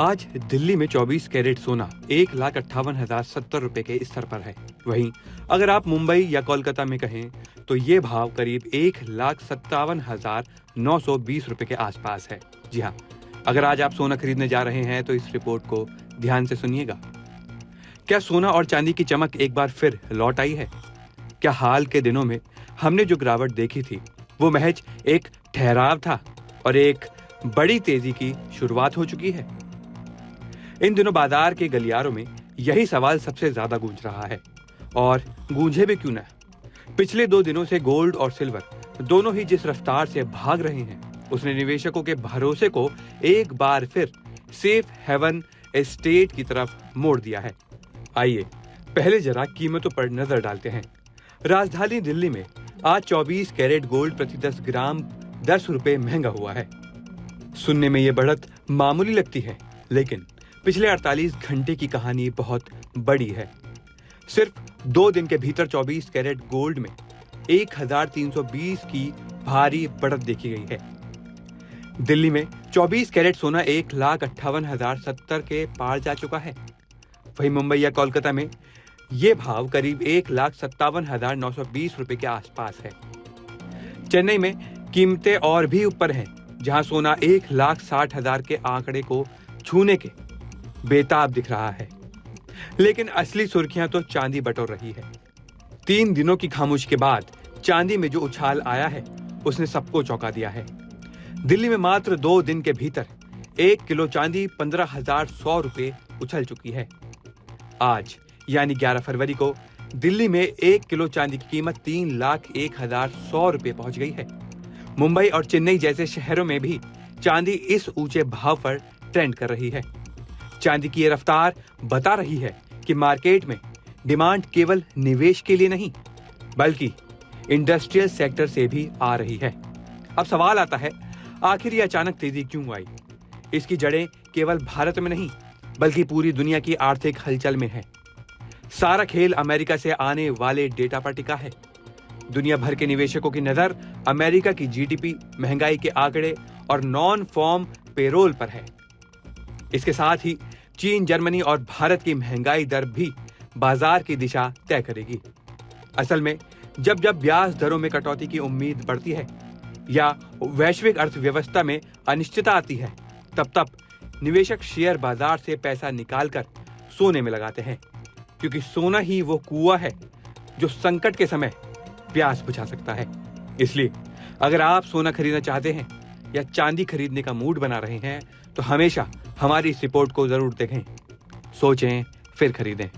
आज दिल्ली में 24 कैरेट सोना 1,58,070 रुपए के स्तर पर है। वहीं अगर आप मुंबई या कोलकाता में कहें तो ये भाव करीब 1,57,920 रुपए के आसपास है। जी हाँ, अगर आज आप सोना खरीदने जा रहे हैं तो इस रिपोर्ट को ध्यान से सुनिएगा। क्या सोना और चांदी की चमक एक बार फिर लौट आई है? क्या हाल के दिनों में हमने जो गिरावट देखी थी वो महज एक ठहराव था और एक बड़ी तेजी की शुरुआत हो चुकी है? इन दिनों बाजार के गलियारों में यही सवाल सबसे ज्यादा गूंज रहा है, और गूंजे भी क्यों ना। पिछले 2 दिनों से गोल्ड और सिल्वर दोनों ही जिस रफ्तार से भाग रहे हैं, उसने निवेशकों के भरोसे को एक बार फिर सेफ हेवन एस्टेट की तरफ मोड़ दिया है। आइए पहले जरा कीमतों पर नजर डालते हैं। राजधानी दिल्ली में आज 24 कैरेट गोल्ड प्रति 10 ग्राम 10 रुपए महंगा हुआ है। सुनने में ये बढ़त मामूली लगती है, लेकिन पिछले 48 घंटे की कहानी बहुत बड़ी है। सिर्फ 2 दिन के भीतर 24 कैरेट गोल्ड में 1,320 की भारी बढ़त देखी गई है। दिल्ली में 24 कैरेट सोना 1,58,070 के पार जा चुका है। वहीं मुंबई या कोलकाता में ये भाव करीब 1,57,920 रुपए के आसपास है। चेन्नई में कीमतें और भी ऊपर हैं, जहां सोना 1,60,000 के आंकड़े को छूने के बेताब दिख रहा है। लेकिन असली सुर्खियां तो चांदी बटोर रही है। 3 दिनों की खामोशी के बाद चांदी में जो उछाल आया है उसने सबको चौंका दिया है। दिल्ली में मात्र 2 दिन के भीतर 1 किलो चांदी 15,100 रुपए उछल चुकी है। आज यानी 11 फरवरी को दिल्ली में 1 किलो चांदी की कीमत 3,01,100 रुपए पहुंच गई है। मुंबई और चेन्नई जैसे शहरों में भी चांदी इस ऊंचे भाव पर ट्रेंड कर रही है। चांदी की ये रफ्तार बता रही है कि मार्केट में डिमांड केवल निवेश के लिए नहीं, बल्कि इंडस्ट्रियल सेक्टर से भी आ रही है। अब सवाल आता है, आखिर ये अचानक तेजी क्यों आई? इसकी जड़ें केवल भारत में नहीं, बल्कि पूरी दुनिया की आर्थिक हलचल में है। सारा खेल अमेरिका से आने वाले डेटा पर टिका है। दुनिया भर के निवेशकों की नजर अमेरिका की जीडीपी, महंगाई के आंकड़े और नॉन फॉर्म पेरोल पर है। इसके साथ ही चीन, जर्मनी और भारत की महंगाई दर भी बाजार की दिशा तय करेगी। असल में जब जब ब्याज दरों में कटौती की उम्मीद बढ़ती है या वैश्विक अर्थव्यवस्था में अनिश्चितता आती है, तब निवेशक शेयर बाजार से पैसा निकालकर सोने में लगाते हैं, क्योंकि सोना ही वो कुआं है जो संकट के समय प्यास बुझा सकता है। इसलिए अगर आप सोना खरीदना चाहते हैं या चांदी खरीदने का मूड बना रहे हैं तो हमेशा हमारी इस रिपोर्ट को जरूर देखें, सोचें फिर खरीदें।